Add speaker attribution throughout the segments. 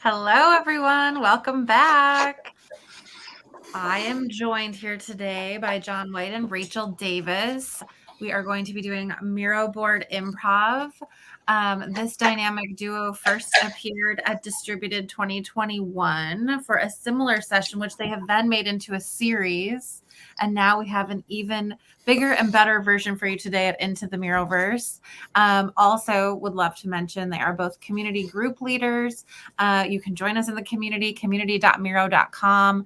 Speaker 1: Hello, everyone. Welcome back. I am joined here today by John White and Rachel Davis. We are going to be doing Miro board improv. This dynamic duo first appeared at Distributed 2021 for a similar session, which they have then made into a series. And now we have an even bigger and better version for you today at Into the Miroverse. Also, would love to mention they are both community group leaders. You can join us in the community.miro.com.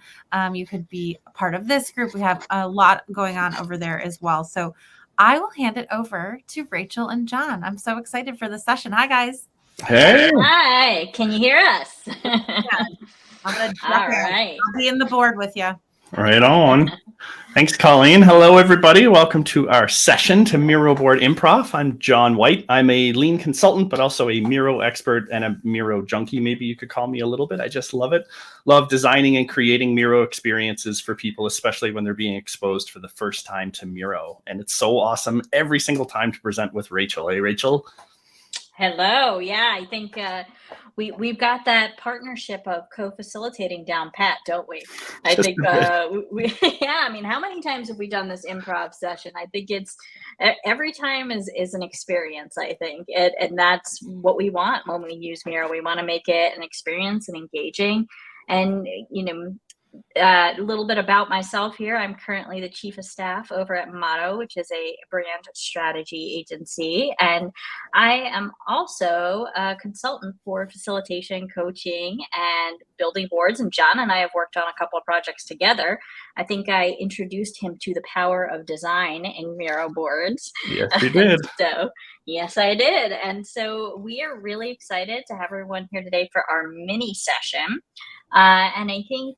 Speaker 1: You could be a part of this group. We have a lot going on over there as well. So I will hand it over to Rachel and John. I'm so excited for the session. Hi, guys.
Speaker 2: Hey.
Speaker 3: Hi. Can you hear us?
Speaker 1: Yeah. I'm gonna
Speaker 3: All right.
Speaker 1: I'll be in the board with you.
Speaker 2: Right on. Thanks, Colleen. Hello, everybody. Welcome to our session to Miro Board Improv. I'm John White. I'm a lean consultant, but also a Miro expert and a Miro junkie. Maybe you could call me a little bit. I just love it. Love designing and creating Miro experiences for people, especially when they're being exposed for the first time to Miro. And it's so awesome every single time to present with Rachel. Hey, Rachel?
Speaker 3: Hello. Yeah, I think we've got that partnership of co-facilitating down pat, don't we? I think yeah, I mean, how many times have we done this improv session? I think it's every time is an experience, I think. And that's what we want when we use Miro. We want to make it an experience and engaging. And, a little bit about myself here. I'm currently the chief of staff over at Miro, which is a brand strategy agency. And I am also a consultant for facilitation, coaching, and building boards. And John and I have worked on a couple of projects together. I think I introduced him to the power of design in Miro boards.
Speaker 2: Yes, you did.
Speaker 3: So, yes, I did. And so we are really excited to have everyone here today for our mini session. And I think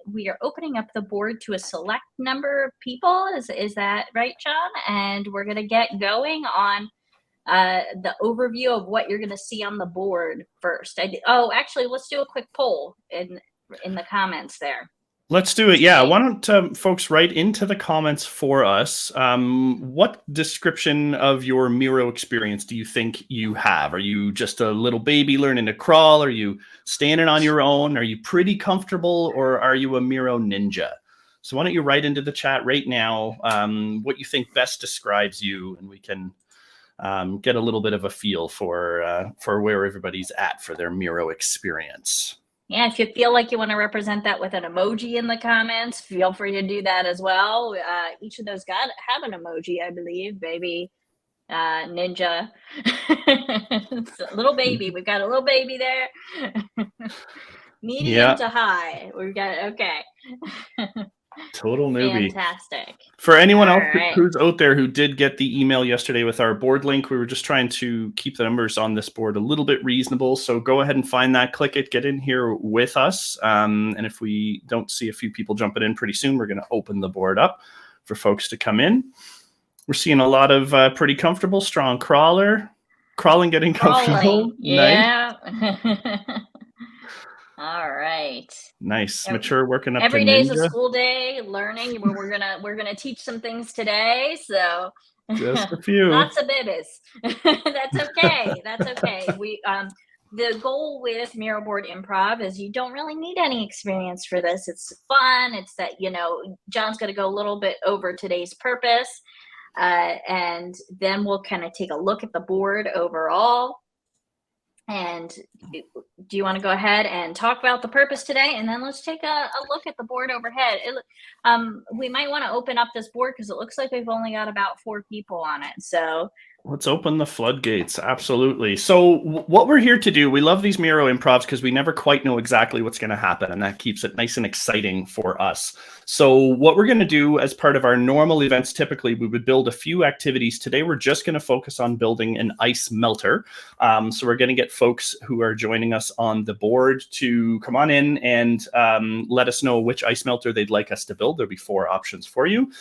Speaker 3: we are opening up the board to a select number of people. Is that right, John? And we're going to get going on the overview of what you're going to see on the board first. Actually, let's do a quick poll in the comments there.
Speaker 2: Let's do it. Yeah. Why don't folks write into the comments for us? What description of your Miro experience do you think you have? Are you just a little baby learning to crawl? Are you standing on your own? Are you pretty comfortable, or are you a Miro ninja? So why don't you write into the chat right now what you think best describes you, and we can get a little bit of a feel for where everybody's at for their Miro experience.
Speaker 3: Yeah, if you feel like you want to represent that with an emoji in the comments, feel free to do that as well. Each of those have an emoji, I believe. Baby, ninja, little baby. We've got a little baby there. Medium to high. We've got, okay.
Speaker 2: Total newbie.
Speaker 3: Fantastic.
Speaker 2: For anyone else who's out there who did get the email yesterday with our board link, we were just trying to keep the numbers on this board a little bit reasonable. So go ahead and find that, click it, get in here with us. And if we don't see a few people jumping in pretty soon, we're going to open the board up for folks to come in. We're seeing a lot of pretty comfortable, strong crawling, getting comfortable.
Speaker 3: Yeah. Nice. All right.
Speaker 2: Nice. Mature, working up
Speaker 3: every
Speaker 2: to
Speaker 3: day is
Speaker 2: ninja.
Speaker 3: a school day, learning. We're gonna teach some things today. So
Speaker 2: just a few.
Speaker 3: Lots of babies. That's okay. That's okay. We the goal with Miro board improv is you don't really need any experience for this. It's fun. It's that, John's gonna go a little bit over today's purpose. And then we'll kind of take a look at the board overall. And do you want to go ahead and talk about the purpose today? And then let's take a look at the board overhead. We might want to open up this board because it looks like we've only got about 4 people on it. So
Speaker 2: let's open the floodgates. Absolutely. So what we're here to do, we love these Miro improvs because we never quite know exactly what's going to happen, and that keeps it nice and exciting for us. So what we're going to do as part of our normal events, typically we would build a few activities. Today we're just going to focus on building an ice melter. So we're going to get folks who are joining us on the board to come on in and let us know which ice melter they'd like us to build. There'll be 4 options for you.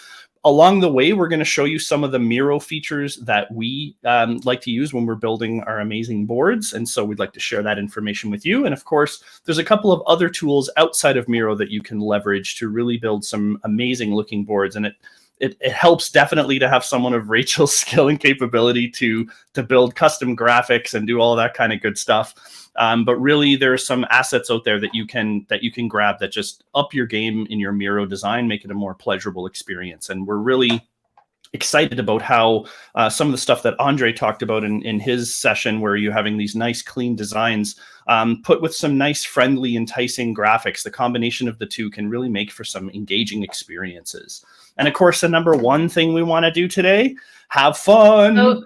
Speaker 2: Along the way, we're going to show you some of the Miro features that we like to use when we're building our amazing boards. And so we'd like to share that information with you. And of course, there's a couple of other tools outside of Miro that you can leverage to really build some amazing looking boards. And it helps definitely to have someone of Rachel's skill and capability to build custom graphics and do all that kind of good stuff. But really, there are some assets out there that you can grab that just up your game in your Miro design, make it a more pleasurable experience. And we're really excited about how some of the stuff that Andre talked about in his session, where you're having these nice, clean designs put with some nice, friendly, enticing graphics. The combination of the two can really make for some engaging experiences. And of course, the number one thing we want to do today, have fun.
Speaker 3: Oh.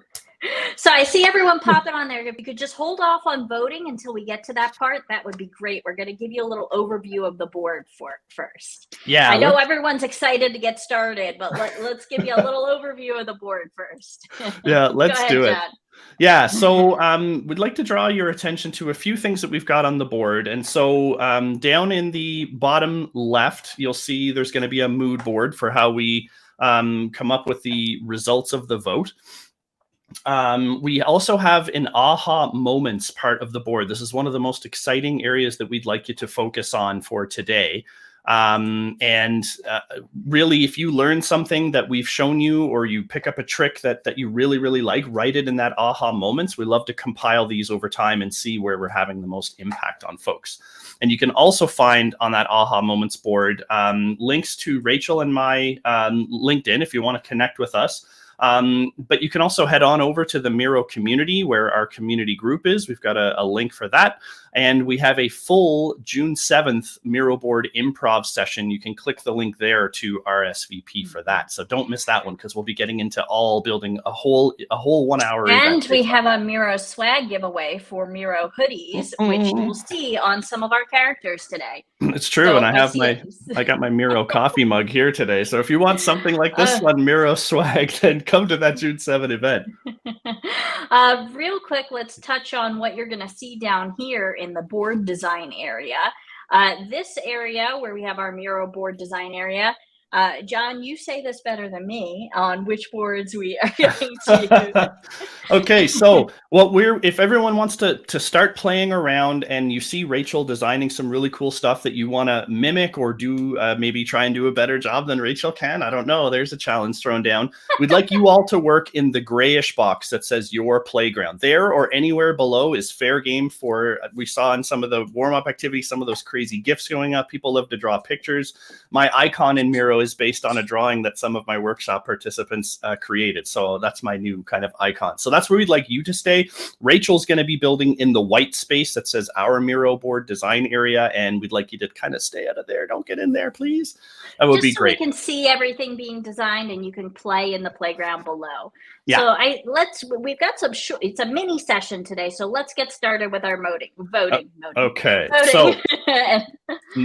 Speaker 3: So I see everyone popping on there. If you could just hold off on voting until we get to that part, that would be great. We're going to give you a little overview of the board first.
Speaker 2: Yeah,
Speaker 3: I know everyone's excited to get started, but let's give you a little overview of the board first.
Speaker 2: Yeah, let's
Speaker 3: Go ahead,
Speaker 2: do it.
Speaker 3: John.
Speaker 2: Yeah, so we'd like to draw your attention to a few things that we've got on the board. And so down in the bottom left, you'll see there's going to be a mood board for how we come up with the results of the vote. We also have an aha moments part of the board. This is one of the most exciting areas that we'd like you to focus on for today. Really, if you learn something that we've shown you, or you pick up a trick that you really, really like, write it in that aha moments. We love to compile these over time and see where we're having the most impact on folks. And you can also find on that aha moments board links to Rachel and my LinkedIn if you want to connect with us. But you can also head on over to the Miro community, where our community group is. We've got a link for that. And we have a full June 7th Miro board improv session. You can click the link there to RSVP for that. So don't miss that one, because we'll be getting into all building a whole 1 hour.
Speaker 3: And we have a Miro swag giveaway for Miro hoodies, which you'll see on some of our characters today.
Speaker 2: It's true. So, and I got my Miro coffee mug here today. So if you want something like this one, Miro swag, then come to that June 7th event.
Speaker 3: Real quick, let's touch on what you're going to see down here in the board design area. This area where we have our Miro board design area, John, you say this better than me on which boards we are going to use.
Speaker 2: Okay, so if everyone wants to start playing around, and you see Rachel designing some really cool stuff that you want to mimic or do, maybe try and do a better job than Rachel can, I don't know, there's a challenge thrown down. We'd like you all to work in the grayish box that says your playground. There or anywhere below is fair game for, we saw in some of the warm-up activities, some of those crazy GIFs going up. People love to draw pictures. My icon in Miro is based on a drawing that some of my workshop participants created. So that's my new kind of icon. So that's where we'd like you to stay. Rachel's going to be building in the white space that says our Miro board design area, and we'd like you to kind of stay out of there. Don't get in there, please. That would be great.
Speaker 3: Just so we can see everything being designed, and you can play in the playground below.
Speaker 2: Yeah.
Speaker 3: So we've got some it's a mini session today, so let's get started with our voting.
Speaker 2: Okay.
Speaker 3: Voting.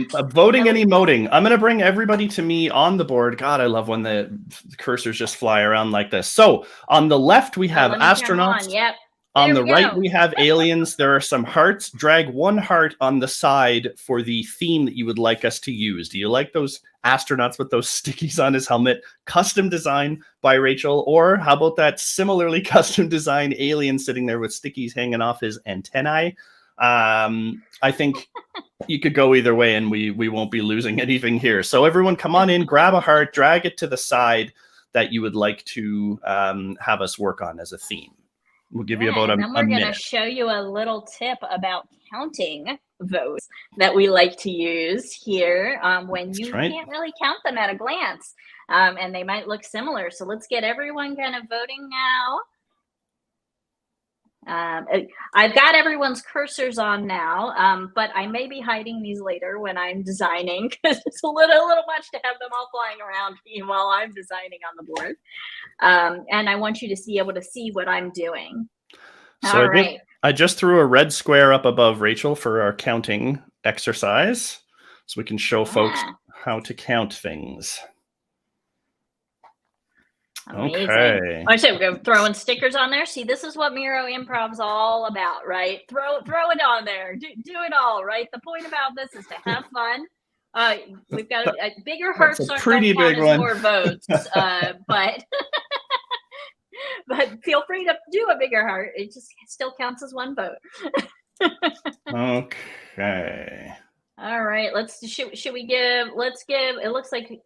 Speaker 2: So voting and emoting. I'm going to bring everybody to me on the board. God, I love when the cursors just fly around like this. So on the left, we have astronauts.
Speaker 3: Yep.
Speaker 2: On the right, we have aliens. There are some hearts. Drag one heart on the side for the theme that you would like us to use. Do you like those astronauts with those stickies on his helmet? Custom design by Rachel. Or how about that similarly custom designed alien sitting there with stickies hanging off his antennae? I think you could go either way, and we won't be losing anything here. So everyone come on in, grab a heart, drag it to the side that you would like to have us work on as a theme. We'll give you about a minute.
Speaker 3: And then we're going to show you a little tip about counting votes that we like to use here when you can't really count them at a glance, and they might look similar. So let's get everyone kind of voting now. I've got everyone's cursors on now, but I may be hiding these later when I'm designing, because it's a little much to have them all flying around me while I'm designing on the board. And I want you to be able to see what I'm doing.
Speaker 2: So I just threw a red square up above Rachel for our counting exercise, so we can show folks how to count things.
Speaker 3: Amazing.
Speaker 2: Okay.
Speaker 3: So we're throwing stickers on there. See, this is what Miro Improv's all about, right? Throw it on there. Do it all, right? The point about this is to have fun. We've got a bigger hearts.
Speaker 2: That's a pretty big one.
Speaker 3: More votes, but but feel free to do a bigger heart. It just still counts as one vote.
Speaker 2: Okay.
Speaker 3: All right. Should we give? Let's give. It looks like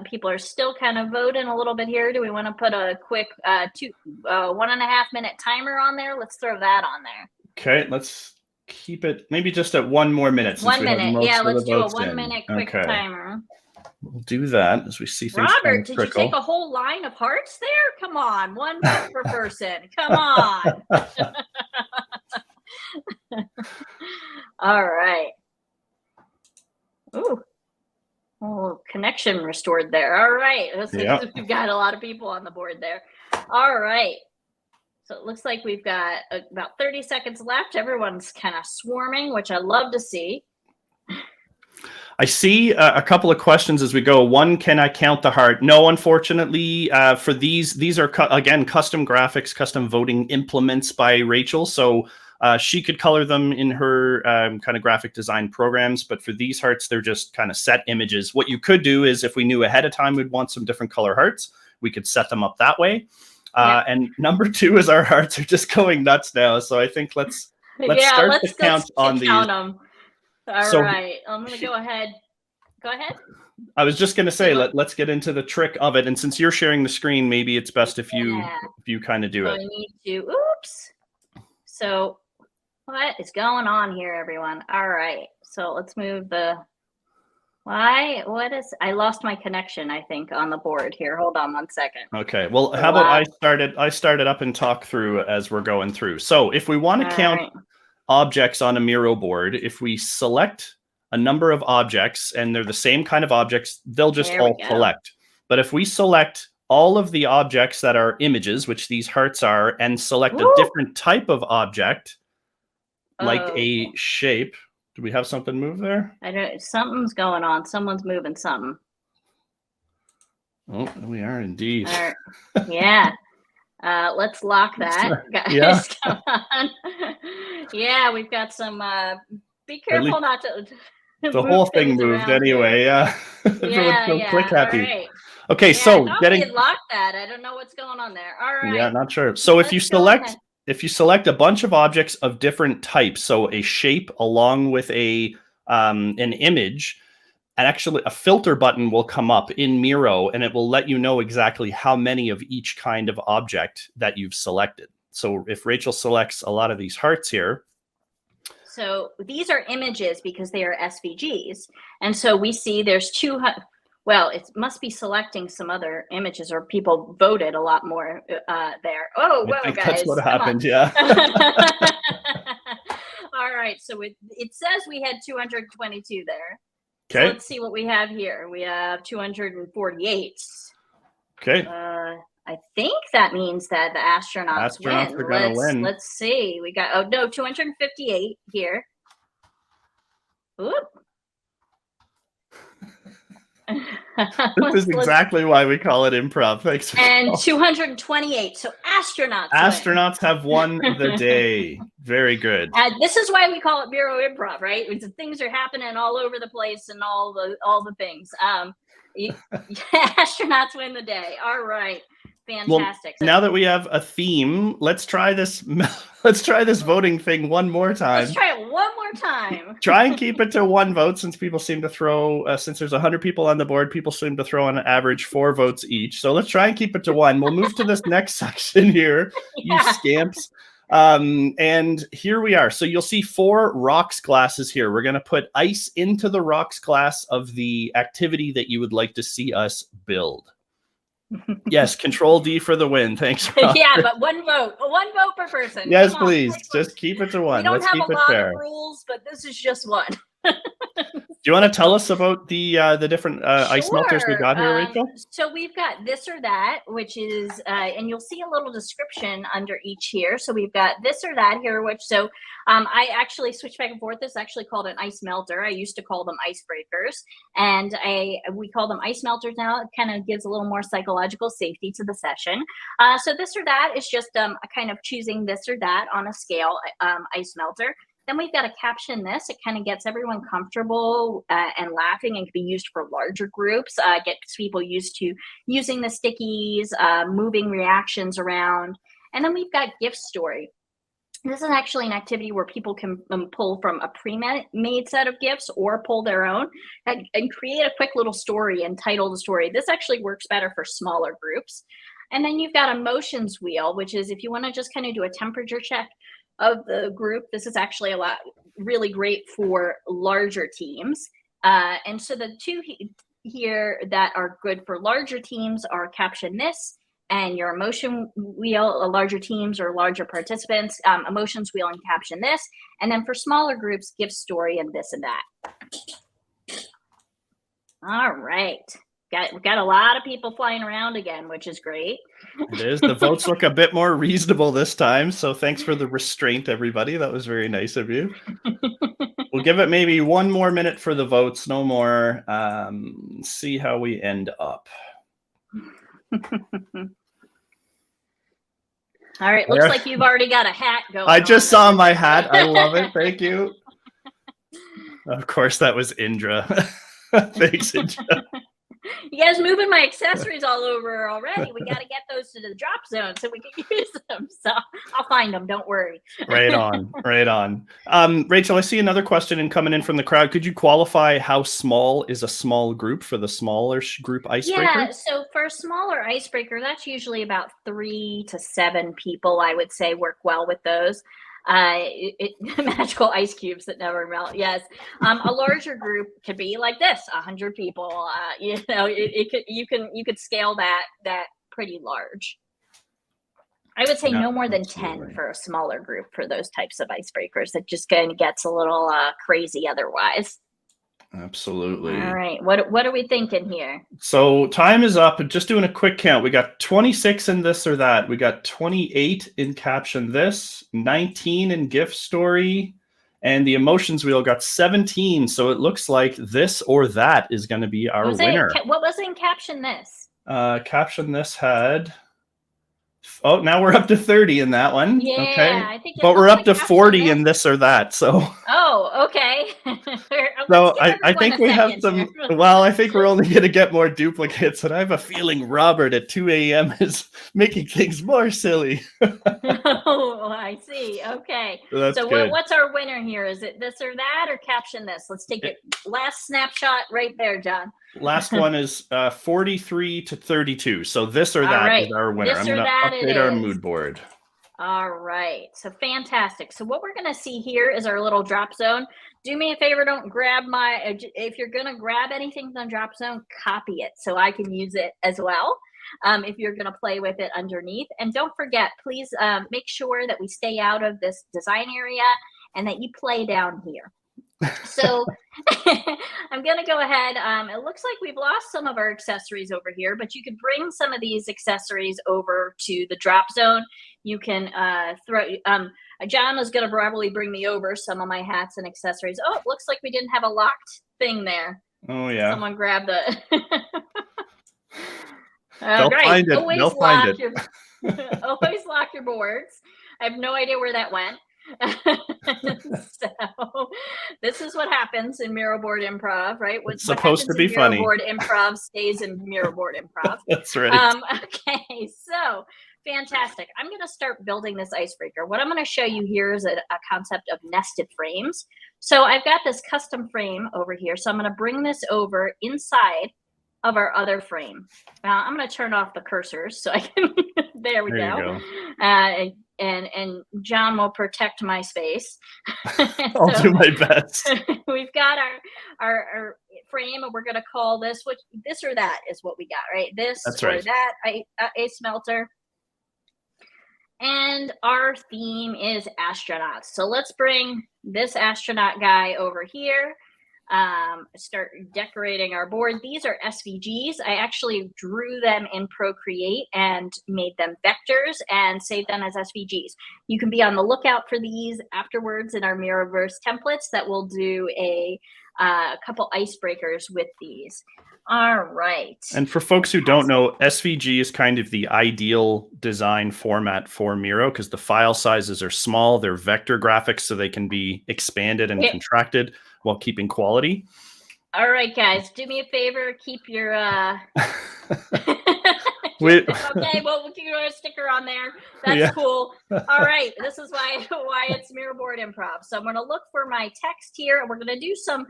Speaker 3: people are still kind of voting a little bit here. Do we want to put a quick 1.5 minute timer on there? Let's throw that on there.
Speaker 2: Okay, let's keep it maybe just at 1 more minute. Since
Speaker 3: 1 minute. Yeah, let's do a 1 minute quick
Speaker 2: okay.
Speaker 3: timer.
Speaker 2: We'll do that as we see things.
Speaker 3: Robert, did you take a whole line of hearts there? Come on, 1 vote per person. Come on. All right. Ooh. Oh, connection restored there. All right. We've got a lot of people on the board there. All right. So it looks like we've got about 30 seconds left. Everyone's kind of swarming, which I love to see.
Speaker 2: I see a couple of questions as we go. One, can I count the heart? No, unfortunately, for these are, again, custom graphics, custom voting implements by Rachel. So she could color them in her kind of graphic design programs. But for these hearts, they're just kind of set images. What you could do is if we knew ahead of time we'd want some different color hearts, we could set them up that way. And number 2 is our hearts are just going nuts now. So I think let's start the count on these.
Speaker 3: Them. All right. I'm going to go ahead. Go ahead.
Speaker 2: I was just going to say, let's get into the trick of it. And since you're sharing the screen, maybe it's best if you kind of do it.
Speaker 3: I need to. Oops. So what is going on here, everyone? All right. So let's move the. I lost my connection, I think, on the board here. Hold on 1 second.
Speaker 2: Okay. Well, how about I started up and talk through as we're going through. So if we want to count objects on a Miro board, if we select a number of objects and they're the same kind of objects, they'll just all collect. But if we select all of the objects that are images, which these hearts are, and select a different type of object, like a shape. Do we have something move there?
Speaker 3: I don't. Something's going on. Someone's moving something.
Speaker 2: Oh, we are indeed.
Speaker 3: Yeah. Let's lock that, guys.
Speaker 2: Yeah.
Speaker 3: Come on. Yeah, we've got some. Be careful not to.
Speaker 2: The whole thing moved anyway. Yeah. Everyone's so click happy.
Speaker 3: Right.
Speaker 2: Okay, so
Speaker 3: we locked that. I don't know what's going on there. All right.
Speaker 2: Yeah, not sure. So if you select a bunch of objects of different types, so a shape along with an image, and actually a filter button will come up in Miro, and it will let you know exactly how many of each kind of object that you've selected. So if Rachel selects a lot of these hearts here.
Speaker 3: So these are images because they are SVGs. And so we see there's 200. Well, it must be selecting some other images, or people voted a lot more there. Oh, well, guys.
Speaker 2: That's what happened, yeah.
Speaker 3: All right, so it says we had 222 there.
Speaker 2: Okay.
Speaker 3: So let's see what we have here. We have 248.
Speaker 2: Okay.
Speaker 3: I think that means that the astronauts win.
Speaker 2: Are going to win.
Speaker 3: Let's see. We got 258 here. Oop.
Speaker 2: This is exactly why we call it improv. Thanks.
Speaker 3: And 228. So astronauts
Speaker 2: have won the day. Very good.
Speaker 3: This is why we call it Miro Improv, right? Things are happening all over the place and all the things. Astronauts win the day. All right. Fantastic.
Speaker 2: Well, now that we have a theme, let's try this voting thing one more time.
Speaker 3: Let's try it one more time.
Speaker 2: Try and keep it to 1 vote, since people seem to throw, since there's 100 people on the board, people seem to throw on an average 4 votes each. So let's try and keep it to 1. We'll move to this next section here, you scamps. And here we are. So you'll see 4 rocks glasses here. We're going to put ice into the rocks glass of the activity that you would like to see us build. Yes, Control D for the win. Thanks.
Speaker 3: Yeah, but 1 vote. 1 vote per person.
Speaker 2: Yes, please. Just keep it to 1.
Speaker 3: We don't
Speaker 2: Let's
Speaker 3: have
Speaker 2: keep
Speaker 3: a
Speaker 2: it
Speaker 3: lot
Speaker 2: fair.
Speaker 3: of rules, but this is just 1.
Speaker 2: Do you want to tell us about the different ice melters we got here, Rachel?
Speaker 3: So we've got this or that, which is, and you'll see a little description under each here. So we've got this or that here, I actually switched back and forth. This is actually called an ice melter. I used to call them icebreakers, and we call them ice melters now. It kind of gives a little more psychological safety to the session. So this or that is just a kind of choosing this or that on a scale ice melter. Then we've got to caption this. It kind of gets everyone comfortable and laughing, and can be used for larger groups. Gets people used to using the stickies, moving reactions around. And then we've got gift story. This is actually an activity where people can pull from a pre-made set of gifts or pull their own and create a quick little story and title the story. This actually works better for smaller groups. And then you've got emotions wheel, which is if you want to just kind of do a temperature check of the group, this is actually really great for larger teams. And so the two here that are good for larger teams are caption this and your emotion wheel, larger teams or larger participants, emotions wheel and caption this. And then for smaller groups, give story and this and that. All right. We've got a lot of people flying around again, which is great.
Speaker 2: It is. The votes look a bit more reasonable this time. So thanks for the restraint, everybody. That was very nice of you. We'll give it maybe 1 more minute for the votes. No more. See how we end up.
Speaker 3: All right. Looks like you've already got a hat going.
Speaker 2: I just saw my hat. I love it. Thank you. Of course, that was Indra. Thanks, Indra.
Speaker 3: You guys moving my accessories all over already. We got to get those to the drop zone so we can use them. So I'll find them. Don't worry.
Speaker 2: Right on. Right on. Rachel, I see another question coming in from the crowd. Could you qualify how small is a small group for the smaller group icebreaker?
Speaker 3: Yeah. So for a smaller icebreaker, that's usually about 3 to 7 people, I would say, work well with those. Magical ice cubes that never melt. Yes. A larger group could be like this, 100 people. You could scale that pretty large. I would say no more than 10 for a smaller group for those types of icebreakers. It just kind of gets a little crazy otherwise.
Speaker 2: Absolutely.
Speaker 3: All right. What are we thinking here?
Speaker 2: So time is up. Just doing a quick count. We got 26 in this or that. We got 28 in caption this, 19 in gift story, and the emotions wheel got 17. So it looks like this or that is going to be our winner.
Speaker 3: What was in caption this?
Speaker 2: Caption this had... Oh, now we're up to 30 in that one.
Speaker 3: Yeah,
Speaker 2: okay.
Speaker 3: I think
Speaker 2: but we're up to 40 in this or that. So.
Speaker 3: Oh, okay.
Speaker 2: So I think we have some. Well, I think we're only going to get more duplicates, and I have a feeling Robert at 2 a.m. is making things more silly.
Speaker 3: Oh, I see. Okay.
Speaker 2: So
Speaker 3: what's our winner here? Is it this or that, or caption this? Let's take it. Last snapshot right there, John.
Speaker 2: Last one is 43 to 32. So this or that is our winner. I'm going to update our mood board.
Speaker 3: All right. So fantastic. So what we're going to see here is our little drop zone. Do me a favor. Don't grab if you're going to grab anything from the drop zone, copy it so I can use it as well. If you're going to play with it underneath. And don't forget, please make sure that we stay out of this design area and that you play down here. So I'm going to go ahead. It looks like we've lost some of our accessories over here, but you could bring some of these accessories over to the drop zone. You can John is going to probably bring me over some of my hats and accessories. Oh, it looks like we didn't have a locked thing there.
Speaker 2: Oh, yeah.
Speaker 3: Someone grab the...
Speaker 2: They'll find it.
Speaker 3: Always lock your boards. I have no idea where that went. So this is what happens in Miro board improv, right?
Speaker 2: It's supposed to be funny.
Speaker 3: Miro board improv stays in Miro board improv.
Speaker 2: That's right.
Speaker 3: Okay, so fantastic. I'm going to start building this icebreaker. What I'm going to show you here is a concept of nested frames. So I've got this custom frame over here. So I'm going to bring this over inside of our other frame. I'm going to turn off the cursors so I can. There we go. And John will protect my space.
Speaker 2: I'll do my best.
Speaker 3: We've got our frame, and we're going to call this this or that is what we got, right? This or that, a smelter. And our theme is astronauts. So let's bring this astronaut guy over here. Start decorating our board. These are SVGs. I actually drew them in Procreate and made them vectors and saved them as SVGs. You can be on the lookout for these afterwards in our Miroverse templates that will do a couple icebreakers with these. All right.
Speaker 2: And for folks who don't know, SVG is kind of the ideal design format for Miro because the file sizes are small. They're vector graphics, so they can be expanded and contracted while keeping quality.
Speaker 3: All right, guys, do me a favor. Keep your Okay, well, we'll keep a sticker on there. That's
Speaker 2: Yeah.
Speaker 3: cool. All right, this is why it's Miro Board Improv. So I'm going to look for my text here, and we're going to do some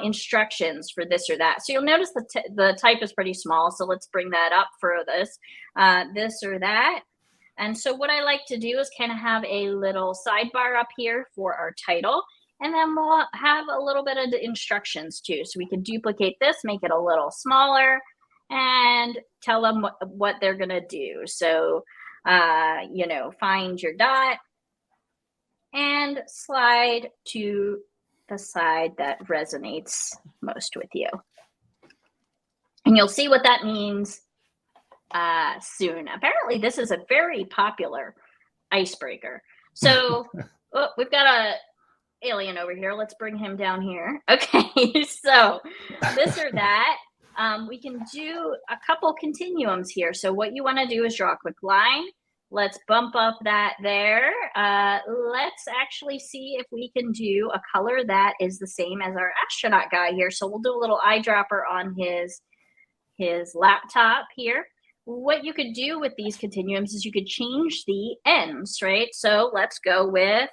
Speaker 3: instructions for this or that. So you'll notice the type is pretty small. So let's bring that up for this or that. And so what I like to do is kind of have a little sidebar up here for our title. And then we'll have a little bit of the instructions too. So we can duplicate this, make it a little smaller, and tell them what they're going to do. So, find your dot and slide to the side that resonates most with you. And you'll see what that means soon. Apparently, this is a very popular icebreaker. So we've got a alien over here. Let's bring him down here. Okay, so this or that. We can do a couple continuums here. So what you want to do is draw a quick line. Let's bump up that there. Let's actually see if we can do a color that is the same as our astronaut guy here. So we'll do a little eyedropper on his laptop here. What you could do with these continuums is you could change the ends, right? So let's go with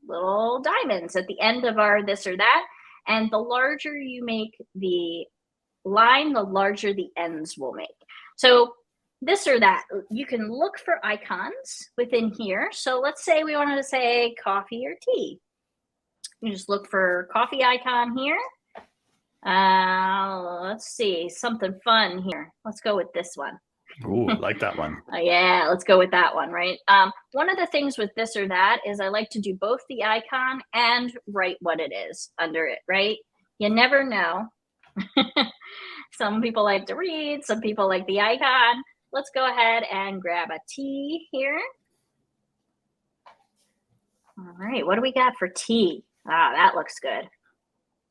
Speaker 3: little diamonds at the end of our this or that. And the larger you make the line, the larger the ends will make. So this or that, you can look for icons within here. So let's say we wanted to say coffee or tea. You just look for coffee icon here. Let's see, something fun here. Let's go with this one.
Speaker 2: Ooh, I like that one.
Speaker 3: Yeah, let's go with that one, right? One of the things with this or that is I like to do both the icon and write what it is under it, right? You never know. Some people like to read, some people like the icon. Let's go ahead and grab a T here. All right, what do we got for T? Ah, that looks good.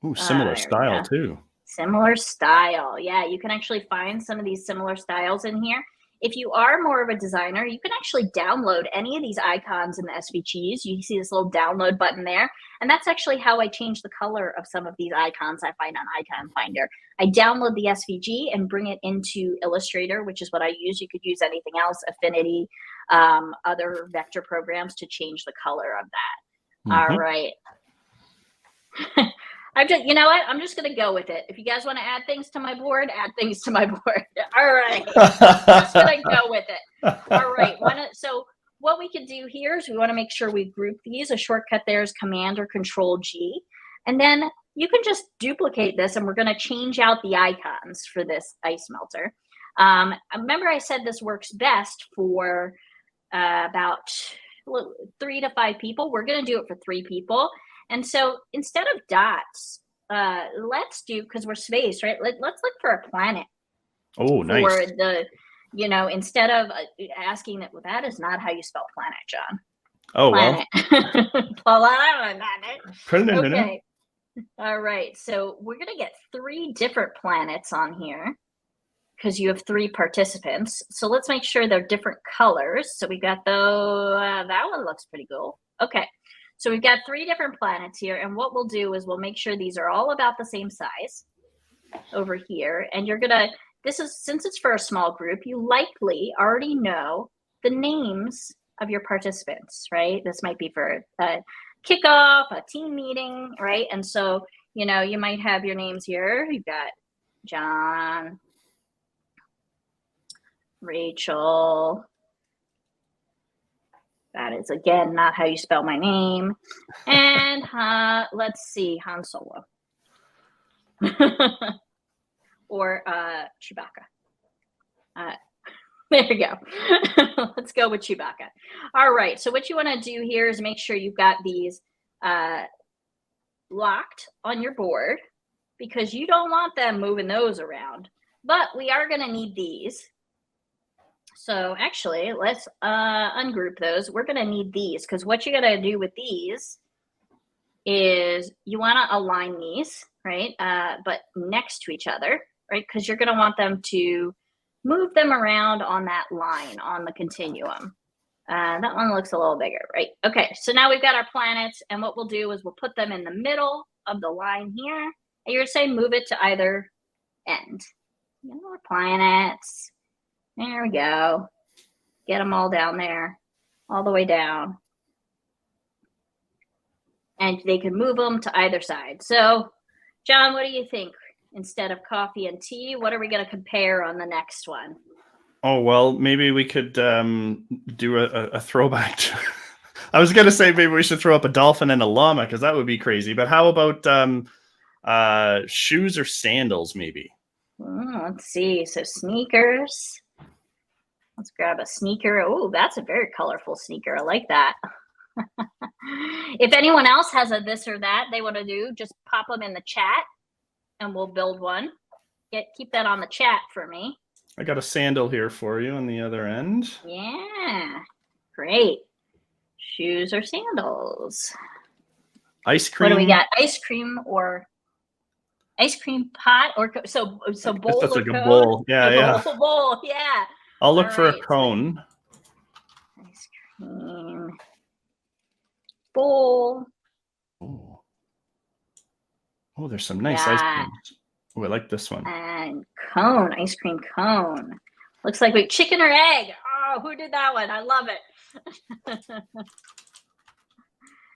Speaker 2: Ooh, similar style too.
Speaker 3: Similar style. Yeah, you can actually find some of these similar styles in here. If you are more of a designer, you can actually download any of these icons in the SVGs. You see this little download button there. And that's actually how I change the color of some of these icons I find on Icon Finder. I download the SVG and bring it into Illustrator, which is what I use. You could use anything else, Affinity, other vector programs to change the color of that. Mm-hmm. All right. You know what? I'm just going to go with it. If you guys want to add things to my board, add things to my board. All right. I'm just going to go with it. All right. So what we can do here is we want to make sure we group these. A shortcut there is Command or Control G. And then you can just duplicate this, and we're going to change out the icons for this ice melter. Remember I said this works best for about 3 to 5 people. We're going to do it for 3 people. And so instead of dots, let's do, because we're space, right? Let's look for a planet.
Speaker 2: Oh, nice.
Speaker 3: For the, instead of asking that, well, that is not how you spell planet, John.
Speaker 2: Oh,
Speaker 3: planet.
Speaker 2: Well.
Speaker 3: Okay. All right. So we're going to get 3 different planets on here because you have 3 participants. So let's make sure they're different colors. So we got that one looks pretty cool. Okay. So we've got 3 different planets here, and what we'll do is we'll make sure these are all about the same size over here. And you're gonna, since it's for a small group, you likely already know the names of your participants, right? This might be for a kickoff, a team meeting, right? And so, you might have your names here. You've got John, Rachel. That is, again, not how you spell my name. And let's see, Han Solo. Or Chewbacca. There you go. Let's go with Chewbacca. All right, so what you want to do here is make sure you've got these locked on your board, because you don't want them moving those around. But we are going to need these. So actually, let's ungroup those. We're going to need these, because what you got to do with these is you want to align these, right? But next to each other, right? Because you're going to want them to move them around on that line on the continuum. That one looks a little bigger, right? Okay, so now we've got our planets, and what we'll do is we'll put them in the middle of the line here. And you're going to say move it to either end. More planets. There we go. Get them all down there, all the way down. And they can move them to either side. So, John, what do you think? Instead of coffee and tea, what are we going to compare on the next one?
Speaker 2: Oh, well, maybe we could do a throwback. I was going to say maybe we should throw up a dolphin and a llama because that would be crazy. But how about shoes or sandals, maybe?
Speaker 3: Let's see. So sneakers. Let's grab a sneaker. Oh, that's a very colorful sneaker. I like that. If anyone else has a this or that they want to do, just pop them in the chat and we'll build one. Keep that on the chat for me.
Speaker 2: I got a sandal here for you on the other end.
Speaker 3: Yeah, great. Shoes or sandals?
Speaker 2: Ice cream.
Speaker 3: What do we got? Ice cream or ice cream pot or so bowl
Speaker 2: That's
Speaker 3: or
Speaker 2: like a
Speaker 3: cone?
Speaker 2: bowl. Yeah.
Speaker 3: Bowl, yeah.
Speaker 2: I'll look for a cone.
Speaker 3: Ice cream bowl.
Speaker 2: Oh, there's some nice ice creams. Oh, I like this one.
Speaker 3: And cone, ice cream cone. Looks like chicken or egg. Oh, who did that one? I love it.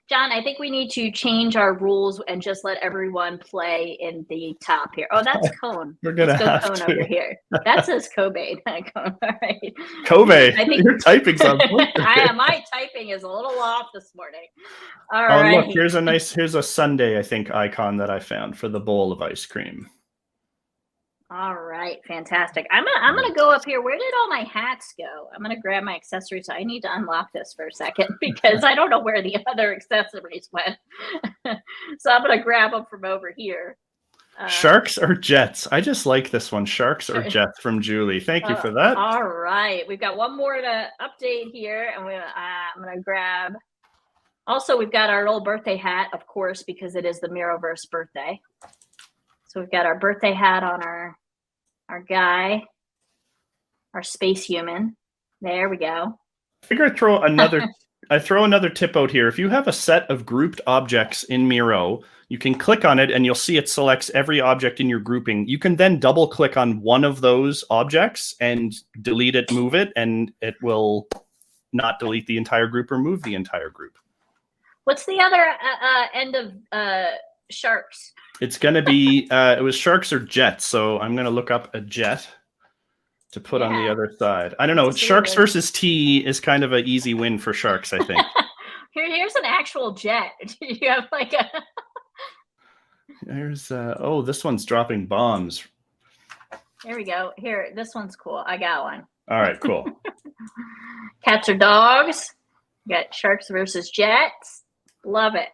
Speaker 3: John, I think we need to change our rules and just let everyone play in the top here. Oh, that's cone.
Speaker 2: We're gonna
Speaker 3: Let's go
Speaker 2: have
Speaker 3: cone
Speaker 2: to.
Speaker 3: over here. That says Kobe. Cone. All right.
Speaker 2: Kobe.
Speaker 3: I think
Speaker 2: Your typing's on point.
Speaker 3: my typing is a little off this morning. All
Speaker 2: right.
Speaker 3: right.
Speaker 2: Look, here's a Sunday, I think, icon that I found for the bowl of ice cream.
Speaker 3: All right, fantastic. I'm gonna go up here. Where did all my hats go? I'm gonna grab my accessories. I need to unlock this for a second because I don't know where the other accessories went. So I'm gonna grab them from over here.
Speaker 2: Sharks or jets? I just like this one. Sharks or jets from Julie. Thank you for that.
Speaker 3: All right, we've got one more to update here, and I'm gonna grab. Also, we've got our old birthday hat, of course, because it is the Miroverse birthday. So we've got our birthday hat on our guy, our space human. There we go.
Speaker 2: I figure I throw another tip out here. If you have a set of grouped objects in Miro, you can click on it and you'll see it selects every object in your grouping. You can then double click on one of those objects and delete it, move it, and it will not delete the entire group or move the entire group.
Speaker 3: What's the other end of sharks?
Speaker 2: It's going to be, it was sharks or jets. So I'm going to look up a jet to put on the other side. I don't know. Sharks versus tea is kind of an easy win for sharks, I think.
Speaker 3: Here's an actual jet. You have like a...
Speaker 2: There's, oh, this one's dropping bombs.
Speaker 3: There we go. Here, this one's cool. I got one.
Speaker 2: All right, cool.
Speaker 3: Cats or dogs? You got sharks versus jets. Love it.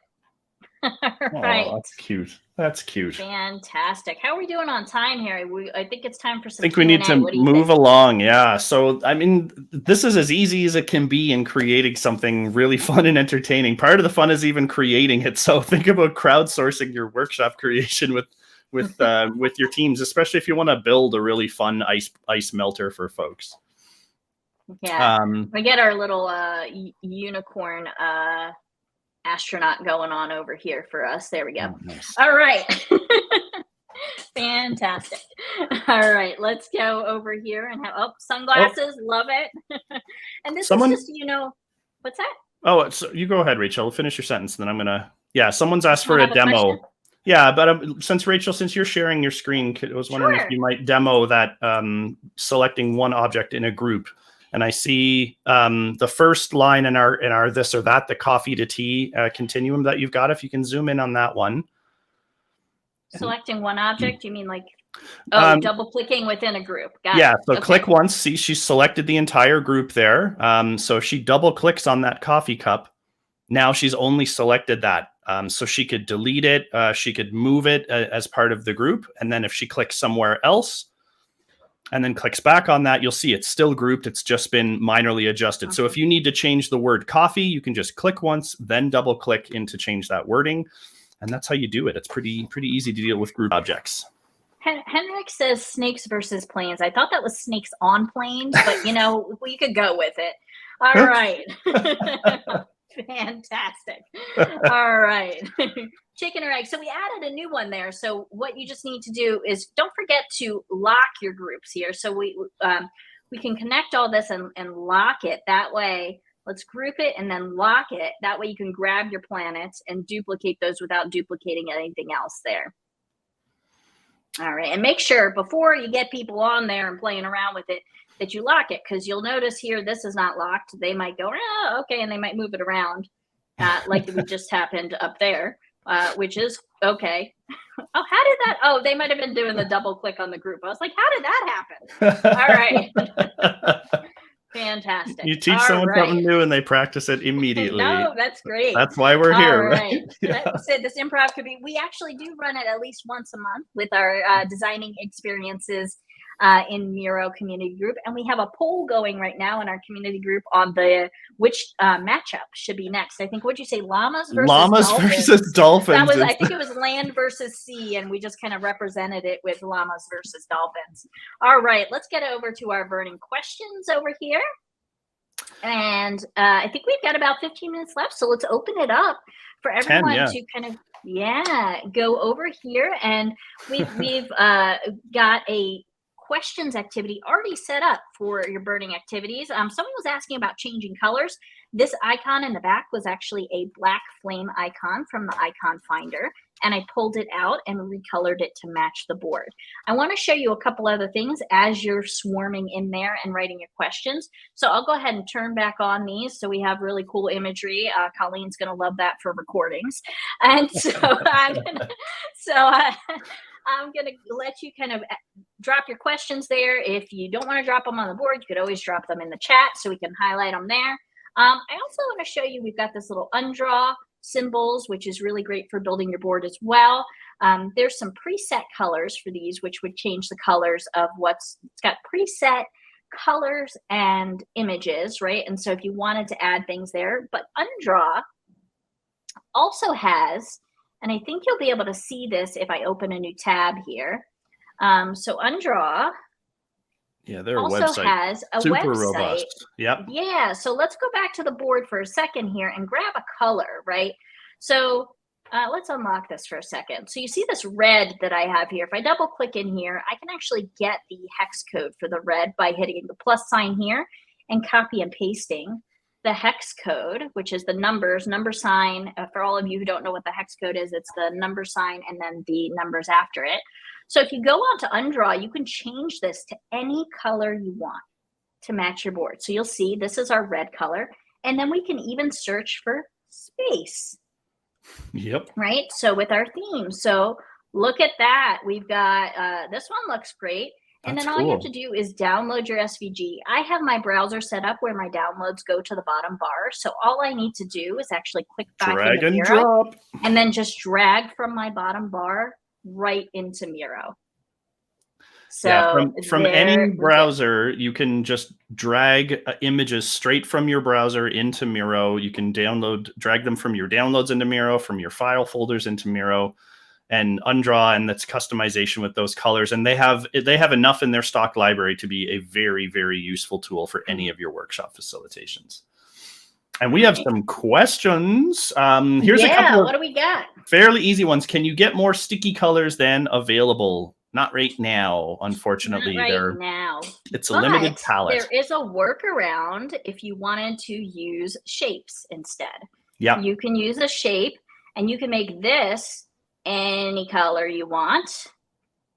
Speaker 3: Right.
Speaker 2: Oh, that's cute. That's cute.
Speaker 3: Fantastic. How are we doing on time here? I think it's time for some.
Speaker 2: I think we need to move along. Yeah. So, I mean, this is as easy as it can be in creating something really fun and entertaining. Part of the fun is even creating it. So think about crowdsourcing your workshop creation with your teams, especially if you want to build a really fun ice melter for folks.
Speaker 3: Yeah. We get our little unicorn astronaut going on over here for us. There we go. Oh, nice. All right. Fantastic. All right, let's go over here and have sunglasses. Love it. And this is just, what's that?
Speaker 2: Oh, so you go ahead, Rachel. Finish your sentence, and then I'm gonna. Yeah, someone's asked for a demo. Question? Yeah, but since you're sharing your screen, I was wondering if you might demo that selecting one object in a group. And I see the first line in our this or that, the coffee to tea continuum that you've got. If you can zoom in on that one.
Speaker 3: Selecting one object, you mean like double clicking within a group? Got it.
Speaker 2: So click once. See, she's selected the entire group there. So if she double clicks on that coffee cup, now she's only selected that. So she could delete it. She could move it as part of the group. And then if she clicks somewhere else, and then clicks back on that, you'll see it's still grouped. It's just been minorly adjusted. Okay. So if you need to change the word coffee, you can just click once, then double click in to change that wording. And that's how you do it. It's pretty easy to deal with group objects.
Speaker 3: Henrik says snakes versus planes. I thought that was snakes on planes, but we could go with it. All right. Fantastic. All right. Chicken or egg. So we added a new one there. So what you just need to do is don't forget to lock your groups here. So we can connect all this and lock it. That way, let's group it and then lock it. That way you can grab your planets and duplicate those without duplicating anything else there. All right. And make sure before you get people on there and playing around with it, that you lock it, because you'll notice here this is not locked. They might go, oh, okay, and they might move it around, like we just happened up there, which is okay. Oh, how did that? Oh, they might have been doing the double click on the group. I was like, how did that happen? All right. Fantastic.
Speaker 2: You teach someone something new and they practice it immediately.
Speaker 3: No, that's great.
Speaker 2: That's why we're here.
Speaker 3: Right. Yeah. Said this improv could be, we actually do run it at least once a month with our designing experiences in Miro community group. And we have a poll going right now in our community group on which matchup should be next. I think, what'd you say? Llamas versus dolphins. That was, I think it was land versus sea. And we just kind of represented it with llamas versus dolphins. All right, let's get over to our burning questions over here. And I think we've got about 15 minutes left. So let's open it up for everyone to kind of, go over here. And we've got a questions activity already set up for your burning activities. Someone was asking about changing colors. This icon in the back was actually a black flame icon from the icon finder, and I pulled it out and recolored it to match the board. I want to show you a couple other things as you're swarming in there and writing your questions. So I'll go ahead and turn back on these so we have really cool imagery. Colleen's going to love that for recordings. And so I'm going to let you kind of drop your questions there. If you don't want to drop them on the board, you could always drop them in the chat so we can highlight them there. I also want to show you, we've got this little undraw symbols, which is really great for building your board as well. There's some preset colors for these, which would change the colors of it's got preset colors and images, right? And so if you wanted to add things there, but undraw also has, and I think you'll be able to see this if I open a new tab here. So Undraw
Speaker 2: their
Speaker 3: also
Speaker 2: website
Speaker 3: has a
Speaker 2: super
Speaker 3: website.
Speaker 2: Robust. Yep.
Speaker 3: Yeah, so let's go back to the board for a second here and grab a color, right? So let's unlock this for a second. So you see this red that I have here. If I double click in here, I can actually get the hex code for the red by hitting the plus sign here and copy and pasting the hex code, which is the number sign. For all of you who don't know what the hex code is, it's the number sign and then the numbers after it. So if you go on to Undraw, you can change this to any color you want to match your board. So you'll see this is our red color. And then we can even search for space.
Speaker 2: Yep.
Speaker 3: Right? So with our theme. So look at that. We've got, this one looks great. And then all you have to do is download your SVG. I have my browser set up where my downloads go to the bottom bar. So all I need to do is actually click back
Speaker 2: drag
Speaker 3: into
Speaker 2: and
Speaker 3: Miro,
Speaker 2: drop,
Speaker 3: and then just drag from my bottom bar right into Miro. So
Speaker 2: from any browser, you can just drag images straight from your browser into Miro. You can drag them from your downloads into Miro, from your file folders into Miro, and Undraw, and that's customization with those colors. And they have enough in their stock library to be a very, very useful tool for any of your workshop facilitations. And we have some questions. Here's a couple.
Speaker 3: What do we got?
Speaker 2: Fairly easy ones. Can you get more sticky colors than available? Not right now, unfortunately. It's a limited palette.
Speaker 3: There is a workaround if you wanted to use shapes instead.
Speaker 2: Yeah.
Speaker 3: You can use a shape and you can make this any color you want,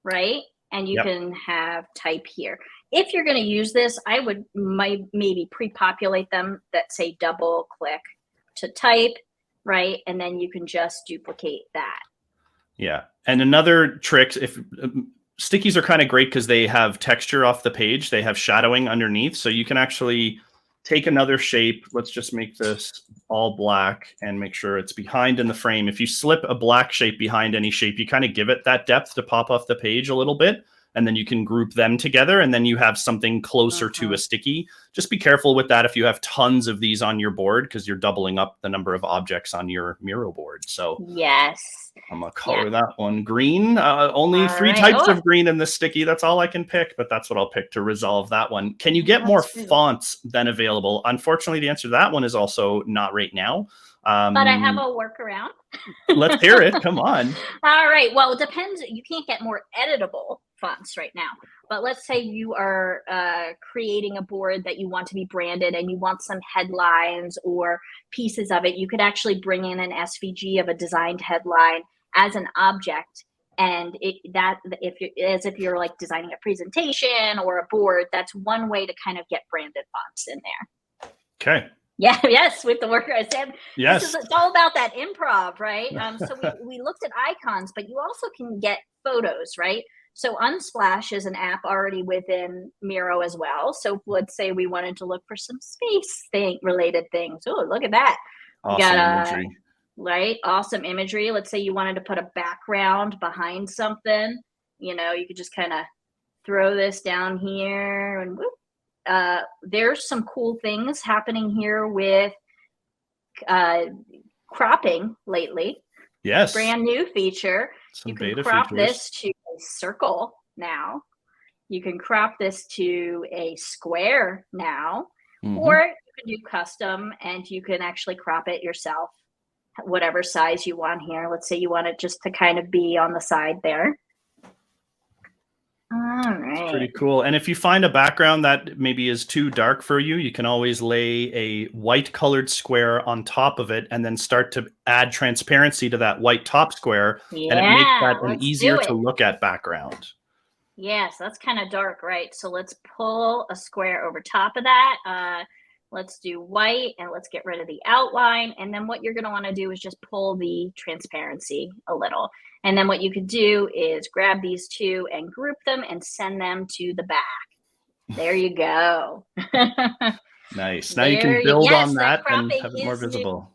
Speaker 3: right? And you can have type here. If you're going to use this, I would maybe pre-populate them that say double click to type, right? And then you can just duplicate that.
Speaker 2: Yeah. And another trick, if stickies are kind of great because they have texture off the page, they have shadowing underneath. So you can actually take another shape. Let's just make this all black and make sure it's behind in the frame. If you slip a black shape behind any shape, you kind of give it that depth to pop off the page a little bit. and then you can group them together, and then you have something closer to a sticky. Just be careful with that if you have tons of these on your board, because you're doubling up the number of objects on your Miro board. So
Speaker 3: yes,
Speaker 2: I'm gonna color that one green. Only
Speaker 3: All
Speaker 2: 3
Speaker 3: right.
Speaker 2: types of green in the sticky. That's all I can pick, but that's what I'll pick to resolve that one. Can you get more fonts than available? Unfortunately, the answer to that one is also not right now.
Speaker 3: But I have a workaround.
Speaker 2: Let's hear it. Come on.
Speaker 3: All right. Well, it depends. You can't get more editable fonts right now. But let's say you are creating a board that you want to be branded and you want some headlines or pieces of it. You could actually bring in an SVG of a designed headline as an object. And if you're like designing a presentation or a board, that's one way to kind of get branded fonts in there.
Speaker 2: Okay.
Speaker 3: Yeah, yes, with the worker. I said,
Speaker 2: yes,
Speaker 3: it's all about that improv, right? So we looked at icons, but you also can get photos, right? So Unsplash is an app already within Miro as well. So let's say we wanted to look for some space related things. Oh, look at that.
Speaker 2: Awesome imagery.
Speaker 3: Right? Awesome imagery. Let's say you wanted to put a background behind something. You know, you could just kind of throw this down here and whoop. There's some cool things happening here with cropping lately.
Speaker 2: Yes.
Speaker 3: Brand new feature.
Speaker 2: Some
Speaker 3: you can
Speaker 2: beta
Speaker 3: crop
Speaker 2: features.
Speaker 3: this to a circle now. You can crop this to a square now. Or you can do custom and you can actually crop it yourself, whatever size you want here. Let's say you want it just to kind of be on the side there. All right.
Speaker 2: It's pretty cool. And if you find a background that maybe is too dark for you, you can always lay a white colored square on top of it and then start to add transparency to that white top square.
Speaker 3: Yeah,
Speaker 2: and it makes that an easier to look at background.
Speaker 3: Yes, that's kind of dark, right? So let's pull a square over top of that. Let's do white and let's get rid of the outline. And then what you're going to want to do is just pull the transparency a little. And then what you could do is grab these two and group them and send them to the back. There you go.
Speaker 2: Nice. Now you can build on that and have it more visible.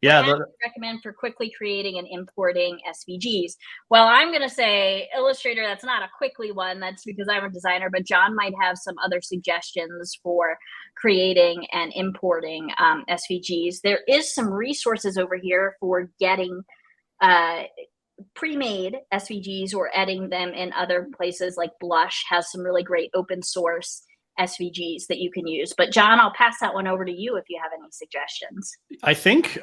Speaker 2: Yeah,
Speaker 3: I recommend for quickly creating and importing SVGs. Well, I'm going to say Illustrator, that's not a quickly one. That's because I'm a designer, but John might have some other suggestions for creating and importing SVGs. There is some resources over here for getting pre-made SVGs or editing them in other places. Like Blush has some really great open source SVGs that you can use. But John, I'll pass that one over to you if you have any suggestions.
Speaker 2: I think,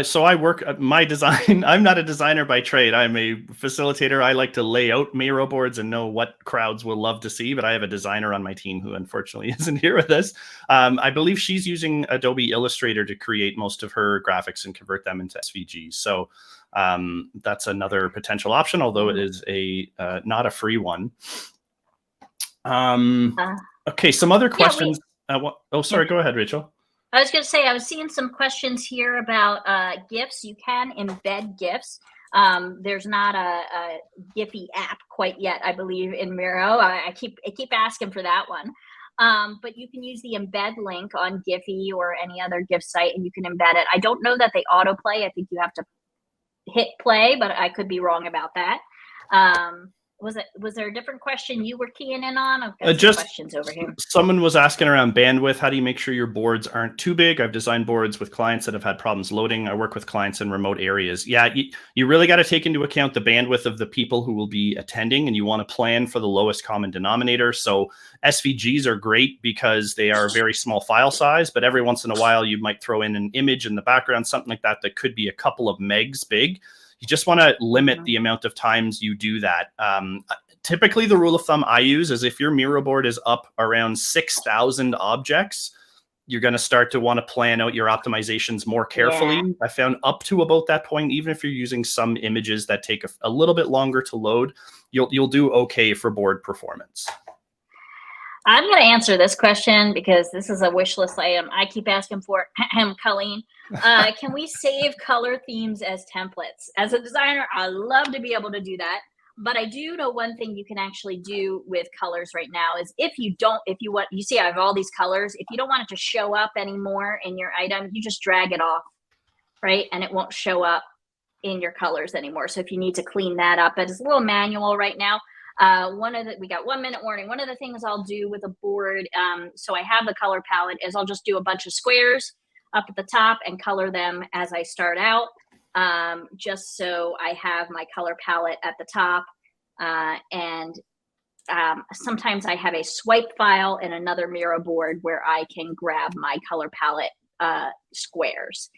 Speaker 2: so I work at my design. I'm not a designer by trade. I'm a facilitator. I like to lay out Miro boards and know what crowds will love to see, but I have a designer on my team who unfortunately isn't here with us. I believe she's using Adobe Illustrator to create most of her graphics and convert them into SVGs. So that's another potential option, although it is not a free one. Okay, some other questions. Sorry, go ahead, Rachel.
Speaker 3: I was going to say, I was seeing some questions here about GIFs. You can embed GIFs. There's not a Giphy app quite yet, I believe, in Miro. I keep asking for that one. But you can use the embed link on Giphy or any other GIF site, and you can embed it. I don't know that they autoplay. I think you have to hit play, but I could be wrong about that. Was there a different question you were keying in on? I've got some questions over here.
Speaker 2: Someone was asking around bandwidth. How do you make sure your boards aren't too big? I've designed boards with clients that have had problems loading. I work with clients in remote areas. Yeah, you really got to take into account the bandwidth of the people who will be attending, and you want to plan for the lowest common denominator. So SVGs are great because they are very small file size, but every once in a while you might throw in an image in the background, something like that, that could be a couple of megs big. You just want to limit the amount of times you do that. Typically, the rule of thumb I use is if your Miro board is up around 6,000 objects, you're going to start to want to plan out your optimizations more carefully. Yeah. I found up to about that point, even if you're using some images that take a little bit longer to load, you'll do okay for board performance.
Speaker 3: I'm going to answer this question because this is a wish list item I keep asking for. Colleen, can we save color themes as templates? As a designer, I love to be able to do that. But I do know one thing you can actually do with colors right now is you see I have all these colors. If you don't want it to show up anymore in your item, you just drag it off, right? And it won't show up in your colors anymore. So if you need to clean that up, it's a little manual right now. We got 1 minute warning. One of the things I'll do with a board, so I have the color palette, is I'll just do a bunch of squares up at the top and color them as I start out, just so I have my color palette at the top. And sometimes I have a swipe file in another Miro board where I can grab my color palette squares.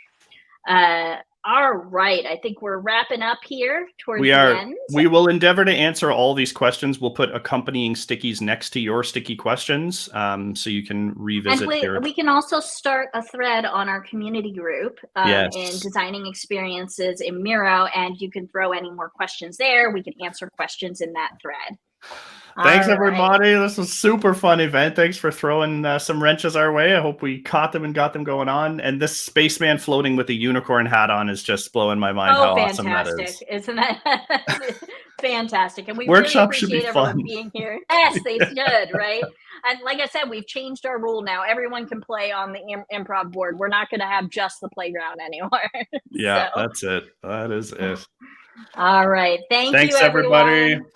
Speaker 3: All right, I think we're wrapping up here towards the end.
Speaker 2: We will endeavor to answer all these questions. We'll put accompanying stickies next to your sticky questions, so you can revisit.
Speaker 3: And we can also start a thread on our community group
Speaker 2: Yes.
Speaker 3: in designing experiences in Miro, and you can throw any more questions there. We can answer questions in that thread.
Speaker 2: Thanks, everybody. This was a super fun event. Thanks for throwing some wrenches our way. I hope we caught them and got them going on. And this spaceman floating with a unicorn hat on is just blowing my mind. How awesome that is.
Speaker 3: Isn't that fantastic? And we
Speaker 2: Workshop
Speaker 3: really
Speaker 2: should be
Speaker 3: appreciate
Speaker 2: fun.
Speaker 3: everyone being here. Yes, they should, right? And like I said, we've changed our rule now. Everyone can play on the improv board. We're not going to have just the playground anymore.
Speaker 2: Yeah, that's it. That is it.
Speaker 3: All right. Thanks,
Speaker 2: everybody.
Speaker 3: Everyone.